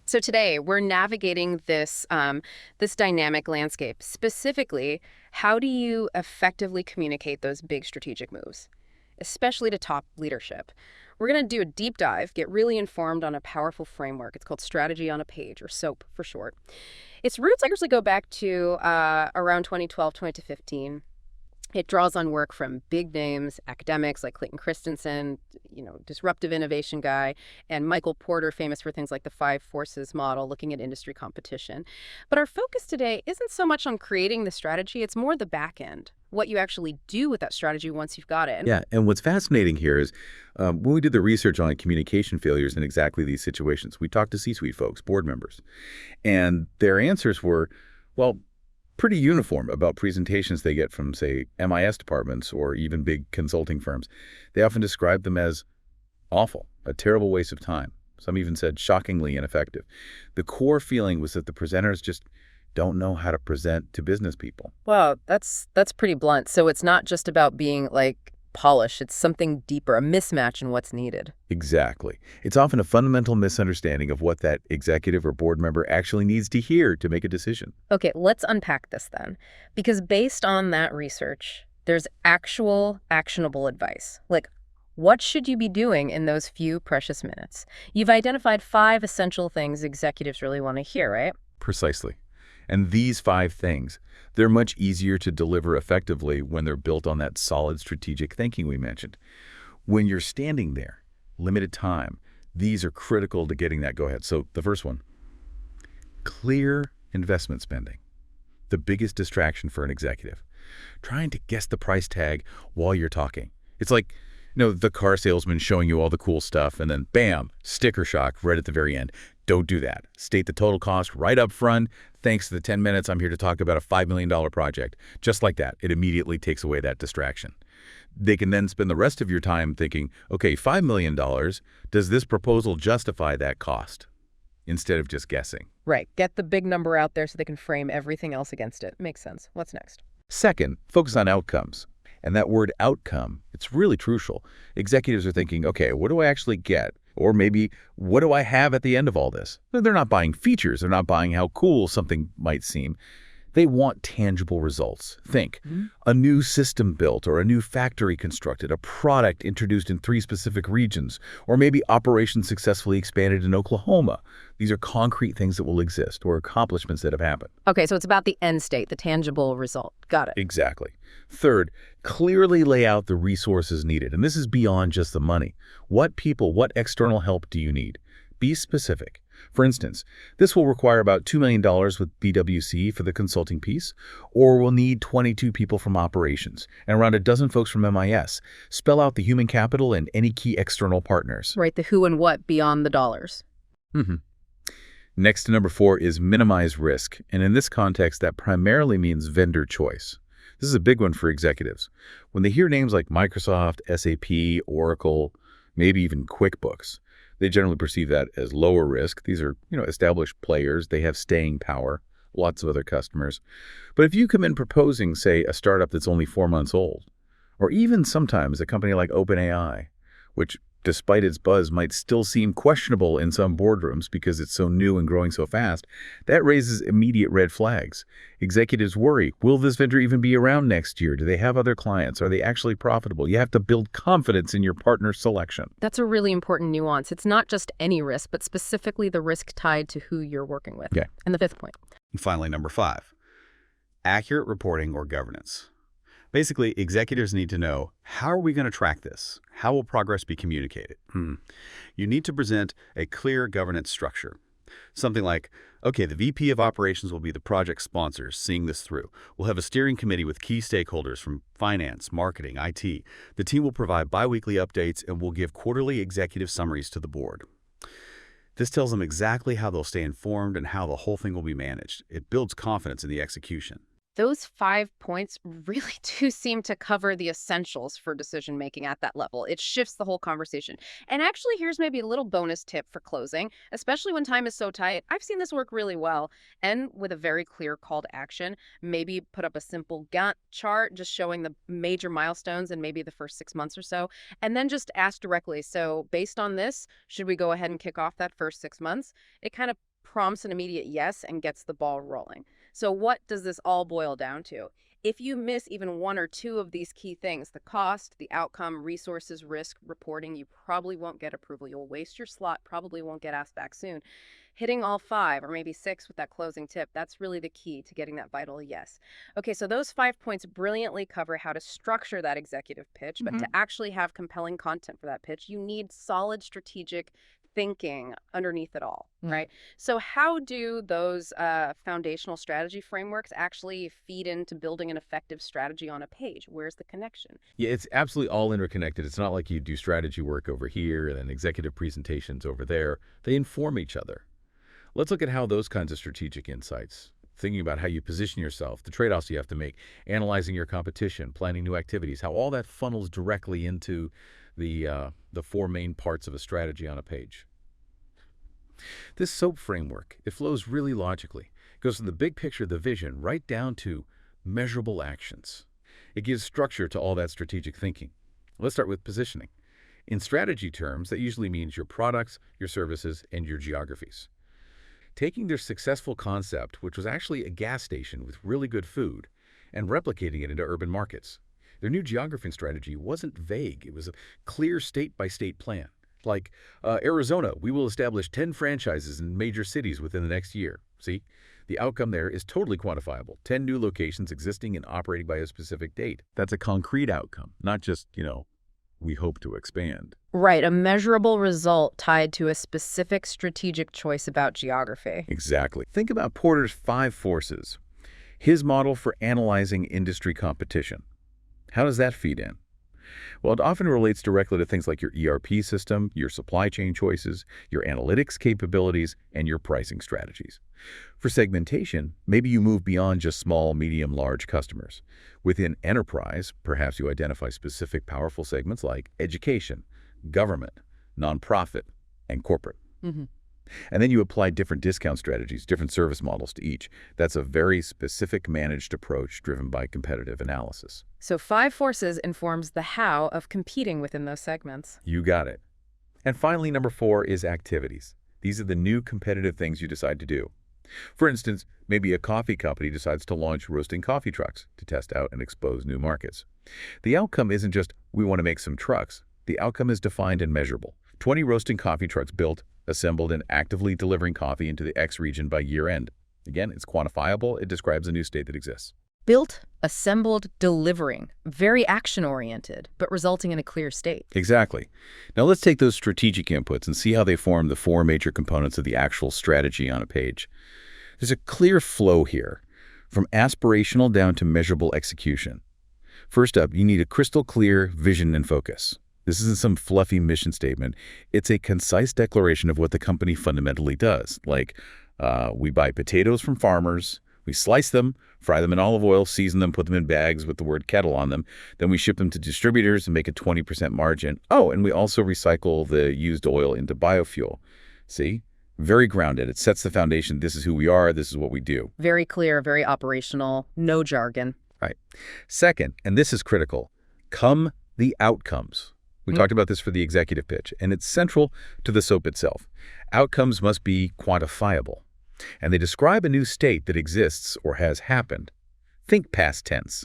So today we're navigating this dynamic landscape. Specifically, how do you effectively communicate those big strategic moves, especially to top leadership? We're going to do a deep dive, get really informed on a powerful framework. It's called Strategy on a Page, or SOAP for short. Its roots actually go back to around 2012, 2015. It draws on work from big names, academics like Clayton Christensen, disruptive innovation guy, and Michael Porter, famous for things like the Five Forces model, looking at industry competition. But our focus today isn't so much on creating the strategy, it's more the back end, what you actually do with that strategy once you've got it. Yeah, and what's fascinating here is when we did the research on communication failures in exactly these situations, we talked to C-suite folks, board members, and their answers were, well, pretty uniform about presentations they get from, say, MIS departments or even big consulting firms. They often describe them as awful, a terrible waste of time. Some even said shockingly ineffective. The core feeling was that the presenters just don't know how to present to business people. Well, that's pretty blunt. So it's not just about being polished, it's something deeper, a mismatch in what's needed. Exactly. It's often a fundamental misunderstanding of what that executive or board member actually needs to hear to make a decision. Okay, let's unpack this then. Because based on that research, there's actual actionable advice. What should you be doing in those few precious minutes? You've identified 5 essential things executives really want to hear, right? Precisely. And these 5 things, they're much easier to deliver effectively when they're built on that solid strategic thinking we mentioned. When you're standing there, limited time, these are critical to getting that go-ahead. So the first one, clear investment spending. The biggest distraction for an executive. Trying to guess the price tag while you're talking. It's like, the car salesman showing you all the cool stuff and then bam, sticker shock right at the very end. Don't do that. State the total cost right up front. Thanks to the 10 minutes, I'm here to talk about a $5 million project. Just like that, it immediately takes away that distraction. They can then spend the rest of your time thinking, okay, $5 million, does this proposal justify that cost? Instead of just guessing. Right. Get the big number out there so they can frame everything else against it. Makes sense. What's next? Second, focus on outcomes. And that word outcome, it's really crucial. Executives are thinking, okay, what do I actually get? Or maybe, what do I have at the end of all this? They're not buying features. They're not buying how cool something might seem. They want tangible results. Think, a new system built or a new factory constructed, a product introduced in 3 specific regions, or maybe operations successfully expanded in Oklahoma. These are concrete things that will exist or accomplishments that have happened. Okay, so it's about the end state, the tangible result. Got it. Exactly. Third, clearly lay out the resources needed. And this is beyond just the money. What people, what external help do you need? Be specific. For instance, this will require about $2 million with BWC for the consulting piece, or we'll need 22 people from operations and around a dozen folks from MIS. Spell out the human capital and any key external partners. Right, the who and what beyond the dollars. Next to number 4 is minimize risk. And in this context, that primarily means vendor choice. This is a big one for executives. When they hear names like Microsoft, SAP, Oracle, maybe even QuickBooks, they generally perceive that as lower risk. These are, established players. They have staying power, lots of other customers. But if you come in proposing, say, a startup that's only 4 months old, or even sometimes a company like OpenAI, which despite its buzz might still seem questionable in some boardrooms because it's so new and growing so fast, that raises immediate red flags. Executives worry, will this vendor even be around next year? Do they have other clients? Are they actually profitable? You have to build confidence in your partner selection. That's a really important nuance. It's not just any risk, but specifically the risk tied to who you're working with. Okay. And the 5th point. And finally, number 5, accurate reporting or governance. Basically, executives need to know, how are we going to track this? How will progress be communicated? You need to present a clear governance structure. Something like, okay, the VP of operations will be the project sponsor seeing this through. We'll have a steering committee with key stakeholders from finance, marketing, IT. The team will provide biweekly updates and will give quarterly executive summaries to the board. This tells them exactly how they'll stay informed and how the whole thing will be managed. It builds confidence in the execution. Those 5 points really do seem to cover the essentials for decision-making at that level. It shifts the whole conversation. And actually, here's maybe a little bonus tip for closing, especially when time is so tight. I've seen this work really well. And with a very clear call to action, maybe put up a simple Gantt chart just showing the major milestones in maybe the first 6 months or so. And then just ask directly, so based on this, should we go ahead and kick off that first 6 months? It kind of prompts an immediate yes and gets the ball rolling. So what does this all boil down to? If you miss even one or two of these key things, the cost, the outcome, resources, risk, reporting, you probably won't get approval. You'll waste your slot, probably won't get asked back soon. Hitting all 5 or maybe 6 with that closing tip, that's really the key to getting that vital yes. Okay, so those 5 points brilliantly cover how to structure that executive pitch, but to actually have compelling content for that pitch, you need solid strategic thinking underneath it all, right? So how do those foundational strategy frameworks actually feed into building an effective strategy on a page? Where's the connection? Yeah, it's absolutely all interconnected. It's not like you do strategy work over here and then executive presentations over there. They inform each other. Let's look at how those kinds of strategic insights, thinking about how you position yourself, the trade-offs you have to make, analyzing your competition, planning new activities, how all that funnels directly into the 4 main parts of a strategy on a page. This SOAP framework, it flows really logically. It goes from the big picture, the vision, right down to measurable actions. It gives structure to all that strategic thinking. Let's start with positioning. In strategy terms, that usually means your products, your services, and your geographies. Taking their successful concept, which was actually a gas station with really good food, and replicating it into urban markets. Their new geography strategy wasn't vague. It was a clear state-by-state plan. Like, Arizona, we will establish 10 franchises in major cities within the next year. See? The outcome there is totally quantifiable. 10 new locations existing and operating by a specific date. That's a concrete outcome, not just, we hope to expand. Right, a measurable result tied to a specific strategic choice about geography. Exactly. Think about Porter's 5 forces. His model for analyzing industry competition. How does that feed in? Well, it often relates directly to things like your ERP system, your supply chain choices, your analytics capabilities, and your pricing strategies. For segmentation, maybe you move beyond just small, medium, large customers. Within enterprise, perhaps you identify specific powerful segments like education, government, nonprofit, and corporate. And then you apply different discount strategies, different service models to each. That's a very specific managed approach driven by competitive analysis. So 5 forces informs the how of competing within those segments. You got it. And finally, number 4 is activities. These are the new competitive things you decide to do. For instance, maybe a coffee company decides to launch roasting coffee trucks to test out and expose new markets. The outcome isn't just, we want to make some trucks. The outcome is defined and measurable. 20 roasting coffee trucks built, assembled, and actively delivering coffee into the X region by year end. Again, it's quantifiable. It describes a new state that exists. Built, assembled, delivering. Very action-oriented, but resulting in a clear state. Exactly. Now let's take those strategic inputs and see how they form the 4 major components of the actual strategy on a page. There's a clear flow here, from aspirational down to measurable execution. First up, you need a crystal clear vision and focus. This isn't some fluffy mission statement. It's a concise declaration of what the company fundamentally does. Like, we buy potatoes from farmers, we slice them, fry them in olive oil, season them, put them in bags with the word kettle on them. Then we ship them to distributors and make a 20% margin. Oh, and we also recycle the used oil into biofuel. See? Very grounded. It sets the foundation. This is who we are. This is what we do. Very clear, very operational, no jargon. Right. Second, and this is critical, come the outcomes. We talked about this for the executive pitch, and it's central to the SOAP itself. Outcomes must be quantifiable, and they describe a new state that exists or has happened. Think past tense.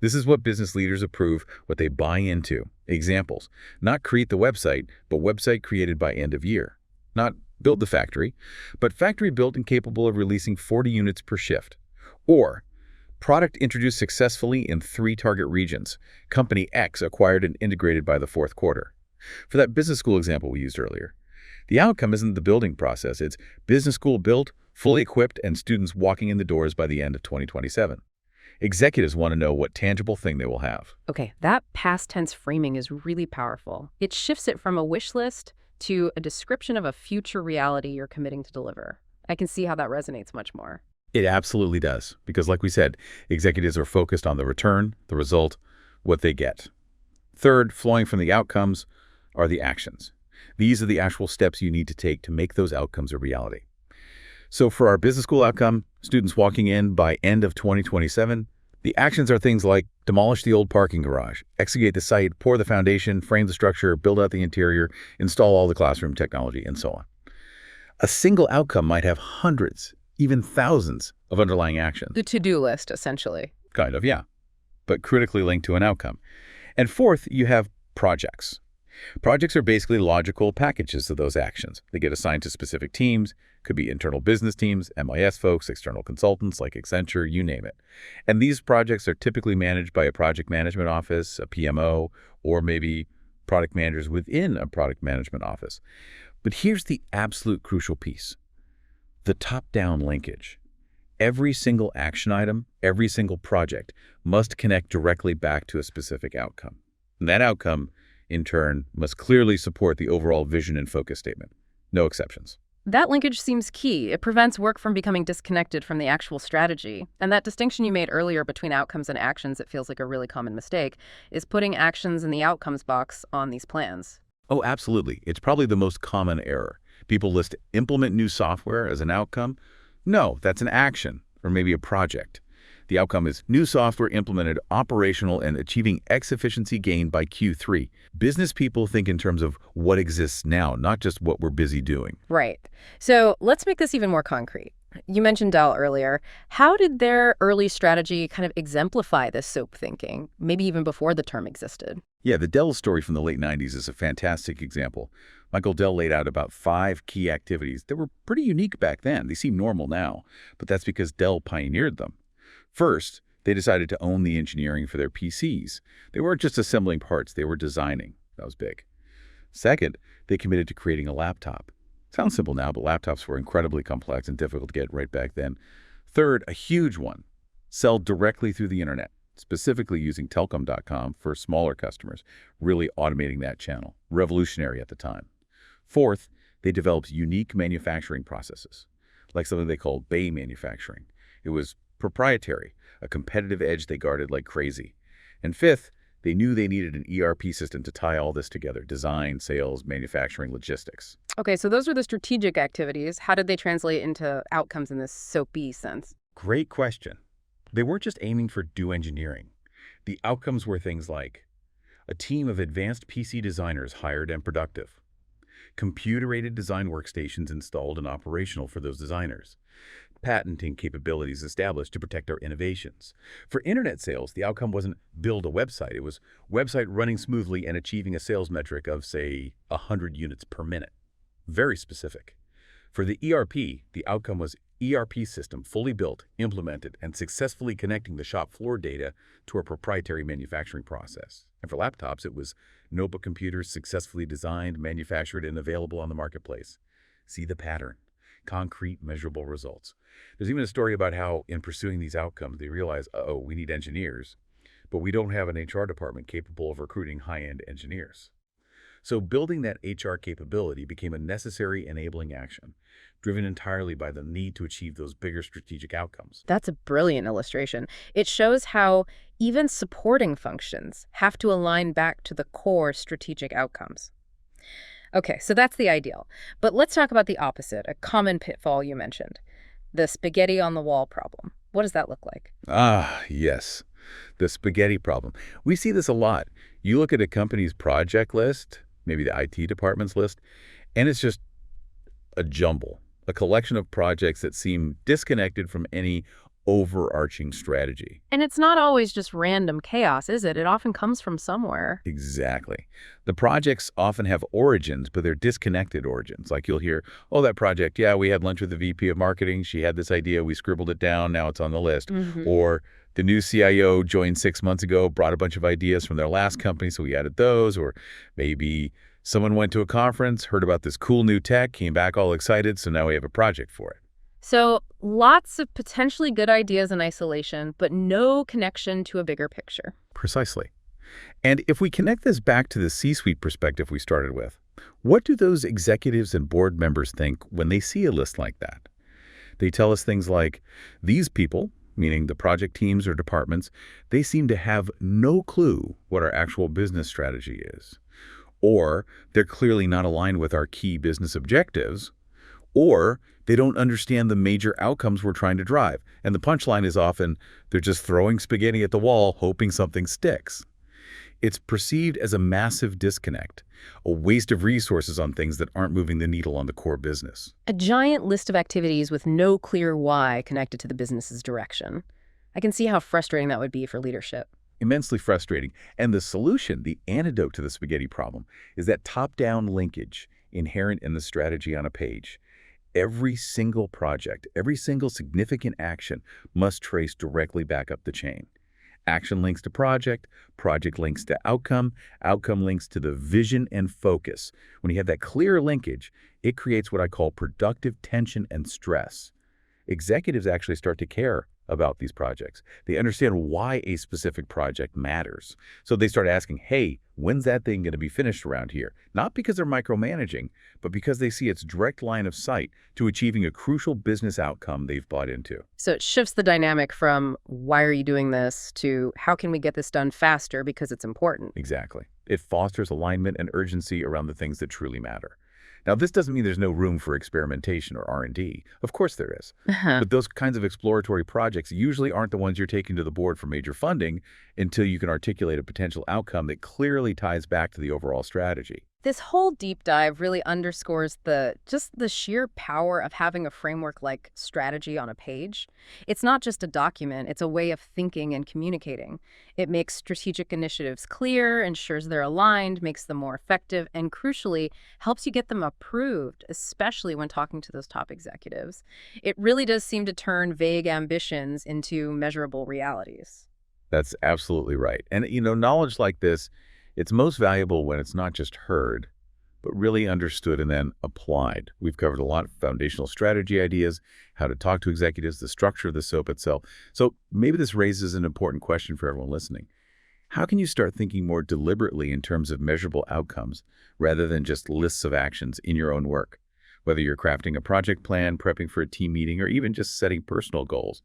This is what business leaders approve, what they buy into. Examples, not create the website, but website created by end of year. Not build the factory, but factory built and capable of releasing 40 units per shift. Or product introduced successfully in 3 target regions. Company X acquired and integrated by the 4th quarter. For that business school example we used earlier, the outcome isn't the building process. It's business school built, fully equipped, and students walking in the doors by the end of 2027. Executives want to know what tangible thing they will have. Okay, that past tense framing is really powerful. It shifts it from a wish list to a description of a future reality you're committing to deliver. I can see how that resonates much more. It absolutely does, because like we said, executives are focused on the return, the result, what they get. Third, flowing from the outcomes are the actions. These are the actual steps you need to take to make those outcomes a reality. So for our business school outcome, students walking in by end of 2027, the actions are things like demolish the old parking garage, excavate the site, pour the foundation, frame the structure, build out the interior, install all the classroom technology, and so on. A single outcome might have hundreds, even thousands of underlying actions. The to-do list, essentially. Kind of, yeah, but critically linked to an outcome. And fourth, you have projects. Projects are basically logical packages of those actions. They get assigned to specific teams, could be internal business teams, MIS folks, external consultants like Accenture, you name it. And these projects are typically managed by a project management office, a PMO, or maybe product managers within a product management office. But here's the absolute crucial piece: the top-down linkage. Every single action item, every single project must connect directly back to a specific outcome. And that outcome, in turn, must clearly support the overall vision and focus statement. No exceptions. That linkage seems key. It prevents work from becoming disconnected from the actual strategy. And that distinction you made earlier between outcomes and actions, it feels like a really common mistake, is putting actions in the outcomes box on these plans. Oh, absolutely. It's probably the most common error. People list implement new software as an outcome. No, that's an action, or maybe a project. The outcome is new software implemented, operational, and achieving X efficiency gain by Q3. Business people think in terms of what exists now, not just what we're busy doing. Right. So let's make this even more concrete. You mentioned Dell earlier. How did their early strategy kind of exemplify this SOAP thinking, maybe even before the term existed? Yeah, the Dell story from the late 90s is a fantastic example. Michael Dell laid out about 5 key activities that were pretty unique back then. They seem normal now, but that's because Dell pioneered them. First, they decided to own the engineering for their PCs. They weren't just assembling parts, they were designing. That was big. Second, they committed to creating a laptop. Sounds simple now, but laptops were incredibly complex and difficult to get right back then. Third, a huge one: sell directly through the internet, specifically using Telcom.com for smaller customers, really automating that channel. Revolutionary at the time. Fourth, they developed unique manufacturing processes, like something they called Bay manufacturing. It was proprietary, a competitive edge they guarded like crazy. And fifth, they knew they needed an ERP system to tie all this together: design, sales, manufacturing, logistics. Okay, so those were the strategic activities. How did they translate into outcomes in this SOAP-y sense? Great question. They weren't just aiming for do engineering. The outcomes were things like a team of advanced PC designers hired and productive, computer-aided design workstations installed and operational for those designers, patenting capabilities established to protect our innovations. For internet sales, the outcome wasn't build a website. It was website running smoothly and achieving a sales metric of, say, 100 units per minute. Very specific. For the ERP, the outcome was ERP system fully built, implemented, and successfully connecting the shop floor data to our proprietary manufacturing process. And for laptops, it was notebook computers successfully designed, manufactured, and available on the marketplace. See the pattern. Concrete, measurable results. There's even a story about how, in pursuing these outcomes, they realize, uh-oh, we need engineers, but we don't have an HR department capable of recruiting high-end engineers. So building that HR capability became a necessary enabling action, driven entirely by the need to achieve those bigger strategic outcomes. That's a brilliant illustration. It shows how even supporting functions have to align back to the core strategic outcomes. Okay, so that's the ideal. But let's talk about the opposite, a common pitfall you mentioned, the spaghetti on the wall problem. What does that look like? Ah, yes, the spaghetti problem. We see this a lot. You look at a company's project list, maybe the IT department's list, and it's just a jumble, a collection of projects that seem disconnected from any overarching strategy. And it's not always just random chaos, is it? It often comes from somewhere. Exactly. The projects often have origins, but they're disconnected origins. Like you'll hear, oh, that project, yeah, we had lunch with the VP of marketing. She had this idea. We scribbled it down. Now it's on the list. Or the new CIO joined 6 months ago, brought a bunch of ideas from their last company, so we added those. Or maybe someone went to a conference, heard about this cool new tech, came back all excited, so now we have a project for it. So lots of potentially good ideas in isolation, but no connection to a bigger picture. Precisely. And if we connect this back to the C-suite perspective we started with, what do those executives and board members think when they see a list like that? They tell us things like, these people, meaning the project teams or departments, they seem to have no clue what our actual business strategy is. Or they're clearly not aligned with our key business objectives. Or they don't understand the major outcomes we're trying to drive. And the punchline is often, they're just throwing spaghetti at the wall, hoping something sticks. It's perceived as a massive disconnect, a waste of resources on things that aren't moving the needle on the core business. A giant list of activities with no clear why connected to the business's direction. I can see how frustrating that would be for leadership. Immensely frustrating. And the solution, the antidote to the spaghetti problem, is that top-down linkage inherent in the strategy on a page. Every single project, every single significant action must trace directly back up the chain. Action links to project, project links to outcome, outcome links to the vision and focus. When you have that clear linkage, it creates what I call productive tension and stress. Executives actually start to care about these projects. They understand why a specific project matters. So they start asking, hey, when's that thing going to be finished around here? Not because they're micromanaging, but because they see its direct line of sight to achieving a crucial business outcome they've bought into. So it shifts the dynamic from why are you doing this to how can we get this done faster because it's important. Exactly. It fosters alignment and urgency around the things that truly matter. Now, this doesn't mean there's no room for experimentation or R&D. Of course there is. But those kinds of exploratory projects usually aren't the ones you're taking to the board for major funding until you can articulate a potential outcome that clearly ties back to the overall strategy. This whole deep dive really underscores the sheer power of having a framework like strategy on a page. It's not just a document, it's a way of thinking and communicating. It makes strategic initiatives clear, ensures they're aligned, makes them more effective, and crucially, helps you get them approved, especially when talking to those top executives. It really does seem to turn vague ambitions into measurable realities. That's absolutely right. And, knowledge like this, it's most valuable when it's not just heard, but really understood and then applied. We've covered a lot of foundational strategy ideas, how to talk to executives, the structure of the SOAP itself. So maybe this raises an important question for everyone listening. How can you start thinking more deliberately in terms of measurable outcomes rather than just lists of actions in your own work? Whether you're crafting a project plan, prepping for a team meeting, or even just setting personal goals.